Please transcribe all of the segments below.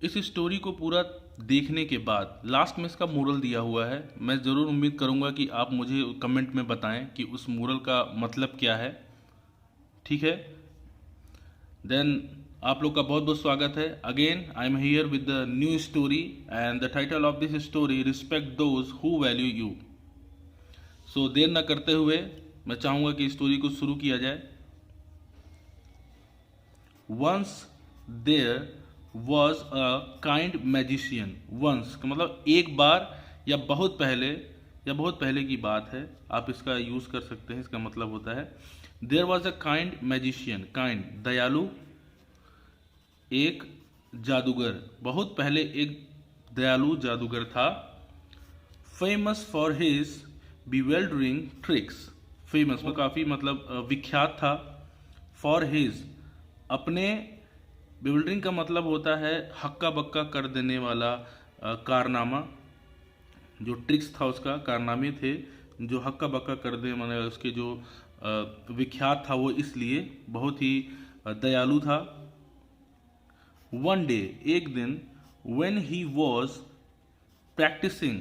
इस स्टोरी को पूरा देखने के बाद लास्ट में इसका मोरल दिया हुआ है। मैं ज़रूर उम्मीद करूँगा कि आप मुझे कमेंट में बताएं कि उस मोरल का मतलब क्या है। ठीक है, देन आप लोग का बहुत बहुत स्वागत है। Again I am here with the new story and the title of this story respect those who value you. So देर न करते हुए मैं चाहूँगा कि स्टोरी को शुरू किया जाए। Once there was a kind magician. Once का मतलब एक बार या बहुत पहले की बात है। आप इसका यूज़ कर सकते हैं। इसका मतलब होता है there was a kind magician. Kind दयालु, एक जादूगर। बहुत पहले एक दयालु जादूगर था। Famous for his bewildering tricks. Famous में काफ़ी मतलब विख्यात था। फॉर हिज अपने, bewildering का मतलब होता है हक्का बक्का कर देने वाला कारनामा। जो ट्रिक्स था उसका कारनामे थे जो हक्का बक्का कर दे, मतलब उसके जो विख्यात था वो इसलिए बहुत ही दयालु था। वन डे एक दिन, when he was practicing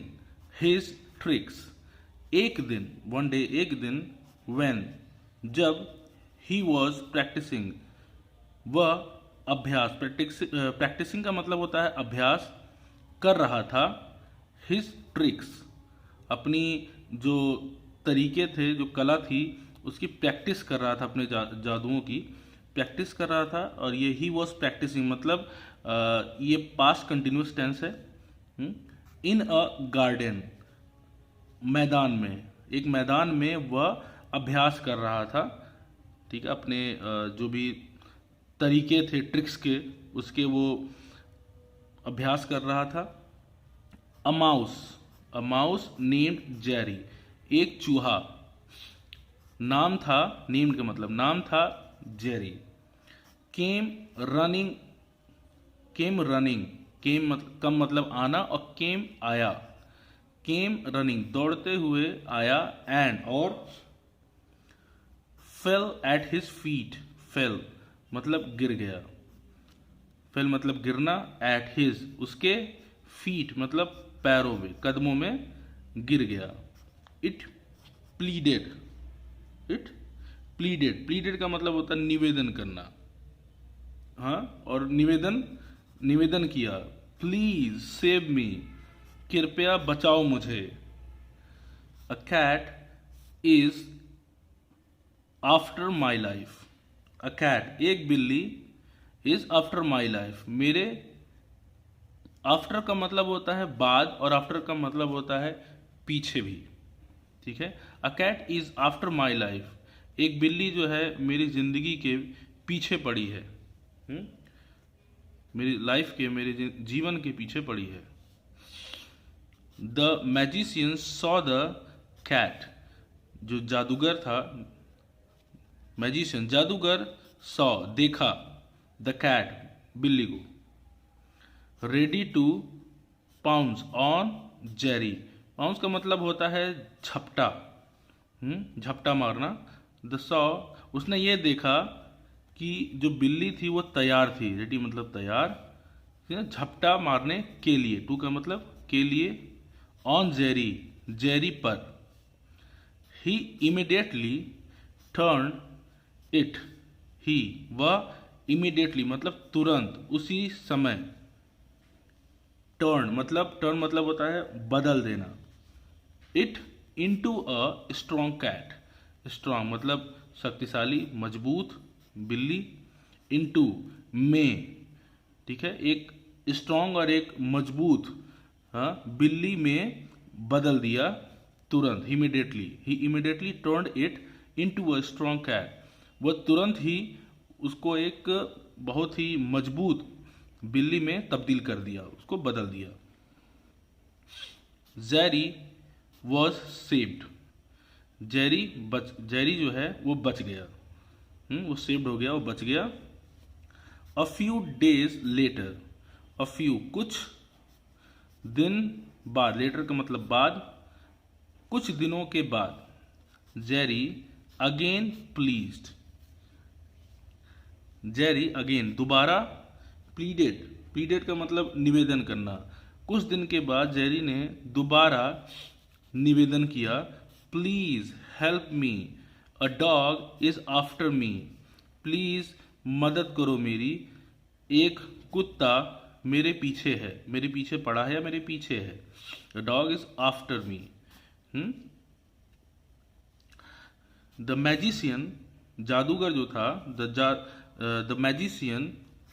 his tricks। एक दिन, वन डे एक दिन, when जब, he was practicing वह अभ्यास, प्रैक्टिसिंग का मतलब होता है अभ्यास कर रहा था। हिज ट्रिक्स अपनी जो तरीके थे, जो कला थी उसकी प्रैक्टिस कर रहा था, अपने जादुओं की प्रैक्टिस कर रहा था। और ये ही वॉज प्रैक्टिसिंग मतलब ये पास्ट कंटिन्यूस टेंस है। इन अ गार्डन, मैदान में, एक मैदान में वह अभ्यास कर रहा था। ठीक है, अपने जो भी तरीके थे ट्रिक्स के उसके वो अभ्यास कर रहा था। A mouse named Jerry. एक चूहा, नाम था, नेम्ड का मतलब नाम था जेरी। केम रनिंग, केम कम मतलब आना, और केम आया। केम रनिंग दौड़ते हुए आया, एंड और fail at his feet. Fail मतलब गिर गया, फेल मतलब गिरना, एट हिज उसके, फीट मतलब पैरों में, कदमों में गिर गया। इट प्लीडेड, इट प्लीडेड का मतलब होता है निवेदन करना। हाँ, और निवेदन किया। प्लीज सेव मी, कृपया बचाओ मुझे। A cat is after my life. A cat एक बिल्ली, इज आफ्टर माई लाइफ मेरे, आफ्टर का मतलब होता है बाद, और आफ्टर का मतलब होता है पीछे भी। ठीक है, a cat is after my life, एक बिल्ली जो है मेरी जिंदगी के पीछे पड़ी है। मेरी लाइफ के, मेरे जीवन के पीछे पड़ी है। The magician saw the cat, जो जादूगर था, मैजिशियन जादूगर, सॉ देखा, द कैट बिल्ली को। Ready to pounce on Jerry. Pounce का मतलब होता है झपटा, झपटा मारना। द सॉ उसने ये देखा कि जो बिल्ली थी वो तैयार थी। रेडी मतलब तैयार, झपटा मारने के लिए। टू का मतलब के लिए। ऑन जेरी, जेरी पर। ही इमीडिएटली टर्न इट, ही वह, इमीडिएटली मतलब तुरंत, उसी समय। टर्न मतलब होता है बदल देना। It into a strong cat. Strong मतलब शक्तिशाली, मजबूत बिल्ली। इनटू में, ठीक है, एक स्ट्रॉन्ग और एक मजबूत, हाँ, बिल्ली में बदल दिया तुरंत। Immediately, he immediately turned it into a strong cat. वह तुरंत ही उसको एक बहुत ही मजबूत बिल्ली में तब्दील कर दिया, उसको बदल दिया। Jerry was saved. जेरी जो है वो बच गया। वो सेव्ड हो गया, वो बच गया। A few days later, a few कुछ दिन बाद, लेटर का मतलब बाद, कुछ दिनों के बाद। Jerry again pleased, Jerry again दोबारा, प्लीडेड प्लीडेड का मतलब निवेदन करना। कुछ दिन के बाद जेरी ने दोबारा निवेदन किया, please help me, a dog is after me. Please मदद करो मेरी, एक कुत्ता मेरे पीछे है, मेरे पीछे पड़ा है या मेरे पीछे है। The dog is after me. The magician, जादूगर जो था, the magician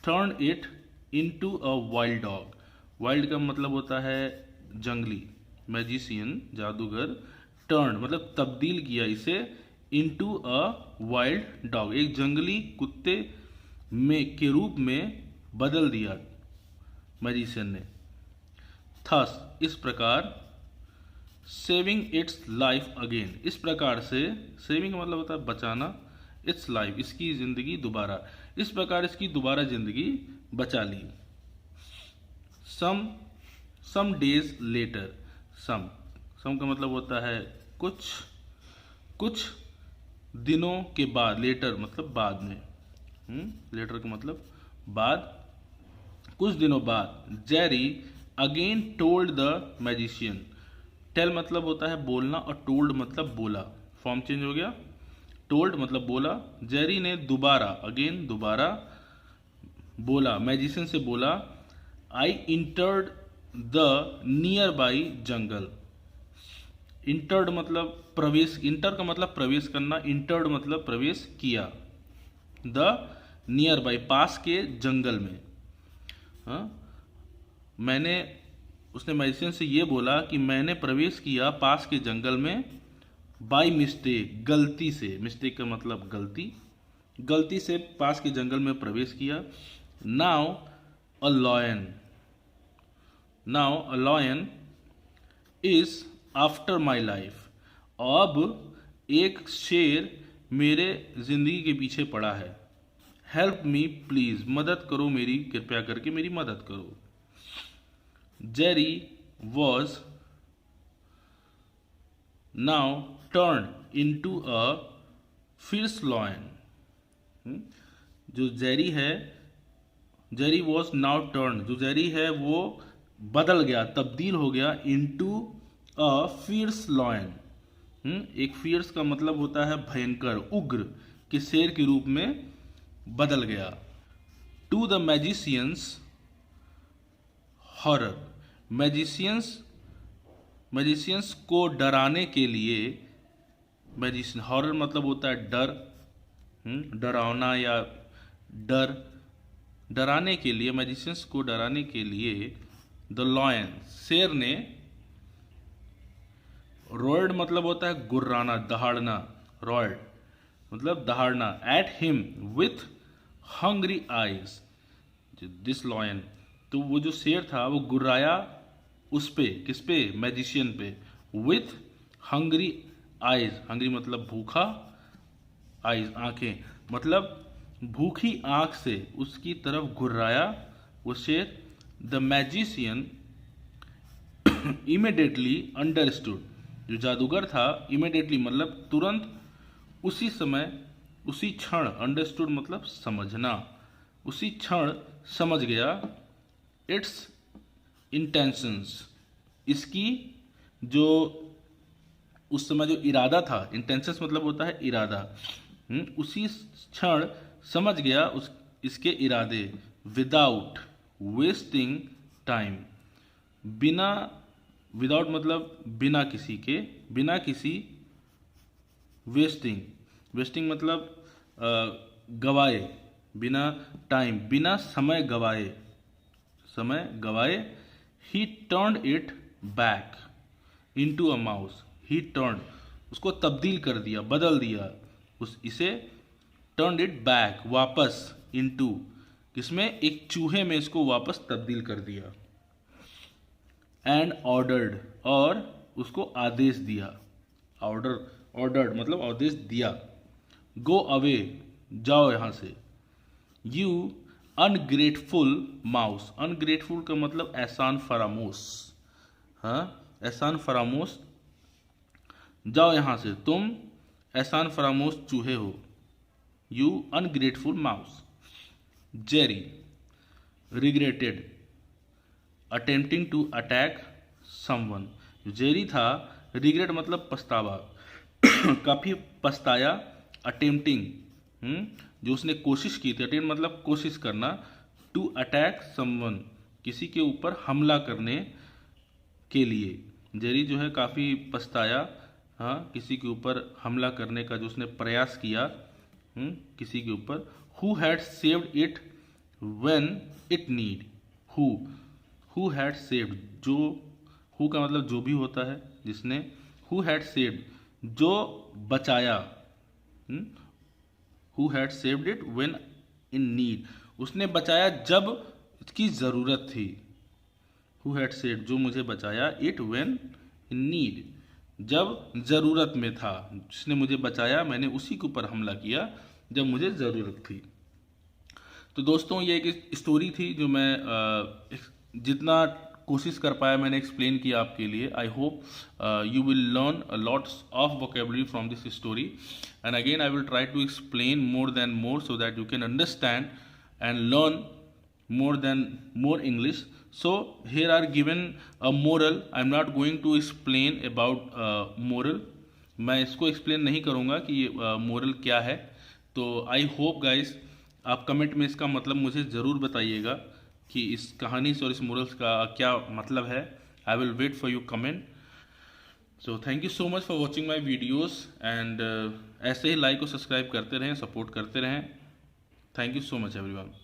turn it into a wild dog. Wild का मतलब होता है जंगली। मैजिशियन, जादूगर, टर्न मतलब तब्दील किया इसे, इनटू अ वाइल्ड डॉग, एक जंगली कुत्ते में के रूप में बदल दिया मैजिशियन ने। थस, इस प्रकार, सेविंग इट्स लाइफ अगेन, इस प्रकार से, सेविंग का मतलब होता है बचाना, इट्स लाइफ, इसकी जिंदगी दोबारा, इस प्रकार इसकी दोबारा जिंदगी बचा ली। सम डेज लेटर, सम का मतलब होता है कुछ, कुछ दिनों के बाद, लेटर मतलब बाद में, लेटर का मतलब बाद, कुछ दिनों बाद, Jerry again told the magician. Tell मतलब होता है बोलना और टोल्ड मतलब बोला, फॉर्म चेंज हो गया। टोल्ड मतलब बोला, जेरी ने दोबारा, अगेन दोबारा बोला, मैजिशियन से बोला, I entered the nearby jungle. Entered मतलब प्रवेश, इंटर का मतलब प्रवेश करना, इंटर्ड मतलब प्रवेश किया, द नियर बाई पास के जंगल में। हाँ, मैंने, उसने मैजिशियन से ये बोला कि मैंने प्रवेश किया पास के जंगल में, बाई मिस्टेक, गलती से, मिस्टेक का मतलब गलती, गलती से पास के जंगल में प्रवेश किया। Now a lion, now a lion is after my life, अब एक शेर मेरे जिंदगी के पीछे पड़ा है। हेल्प मी प्लीज, मदद करो मेरी, कृपया करके मेरी मदद करो। Jerry was now turn into a fierce lion. जो जेरी है, जेरी वॉज नाउ टर्न, जो जेरी है वो बदल गया, तब्दील हो गया, इनटू अ फियर्स लॉयन। एक फियर्स का मतलब होता है भयंकर, उग्र, के शेर के रूप में बदल गया। To the magicians horror, magicians को डराने के लिए, मैजिशियन, हॉरर मतलब होता है डर, डरावना या डर, डराने के लिए, मैजिशियंस को डराने के लिए, द लॉयन, शेर ने, रॉयड मतलब होता है गुर्राना, दहाड़ना, रॉयड मतलब दहाड़ना, at him with hungry eyes, this lion, तो वो जो शेर था वो गुर्राया उस पे, किस पे, मैजिशियन पे, विथ हंग्री आइज, हंग्री मतलब भूखा, आइज आंखें, मतलब भूखी आंख से उसकी तरफ घुर्राया वो शेर। द मैजिशियन इमीडिएटली अंडरस्टूड, जो जादूगर था, इमीडिएटली मतलब तुरंत, उसी समय, उसी क्षण, अंडरस्टूड मतलब समझना, उसी क्षण समझ गया, इट्स इंटेंशंस, इसकी जो उस समय जो इरादा था, इंटेंशंस मतलब होता है इरादा, उसी क्षण समझ गया उस इसके इरादे। विदाउट वेस्टिंग टाइम, बिना, विदाउट मतलब बिना किसी के, बिना किसी, वेस्टिंग, वेस्टिंग मतलब गवाए, बिना टाइम, बिना समय गवाए, समय गवाए, ही turned it back into a mouse, he turn, उसको तब्दील कर दिया, बदल दिया, उस इसे, टर्न्ड इट बैक, वापस, इनटू, किसमें, एक चूहे में इसको वापस तब्दील कर दिया। एंड ऑर्डर्ड, और उसको आदेश दिया, ऑर्डर, ऑर्डर्ड मतलब आदेश दिया। गो अवे, जाओ यहां से। यू अनग्रेटफुल माउस, अनग्रेटफुल का मतलब एहसान फरामोश, हाँ, एहसान फरामोश, जाओ यहां से, तुम एहसान फरामोश चूहे हो। You ungrateful mouse. Jerry, regretted attempting to attack someone। Jerry था, रिग्रेट मतलब पछतावा, काफ़ी पछताया, अटेम्प्टिंग जो उसने कोशिश की थी, अटेम्प्ट मतलब कोशिश करना, टू अटैक समवन किसी के ऊपर हमला करने के लिए। जेरी जो है काफ़ी पछताया, हाँ, किसी के ऊपर हमला करने का जो उसने प्रयास किया किसी के ऊपर। Who had saved it when it need. Who had saved, जो, हु का मतलब जो भी होता है, जिसने, हु हैड सेव्ड जो बचाया, who had saved it when in need, उसने बचाया जब इसकी ज़रूरत थी। हु हैड सेव्ड जो मुझे बचाया, इट व्हेन इन नीड जब ज़रूरत में था, जिसने मुझे बचाया, मैंने उसी के ऊपर हमला किया जब मुझे ज़रूरत थी। तो दोस्तों ये एक स्टोरी थी जो मैं जितना कोशिश कर पाया मैंने एक्सप्लेन किया आपके लिए। I hope you will learn a lots of vocabulary from this story, and again I will try to explain more than more so that you can understand and learn more English. So here are given a moral. I am not going to explain about moral. मैं इसको explain नहीं करूँगा कि moral क्या है। तो I hope guys आप comment में इसका मतलब मुझे ज़रूर बताइएगा कि इस कहानी से और इस मोरल्स का क्या मतलब है। I will wait for you comment. So thank you so much for watching my videos, and ऐसे ही लाइक और सब्सक्राइब करते रहें, सपोर्ट करते रहें। Thank you so much everyone.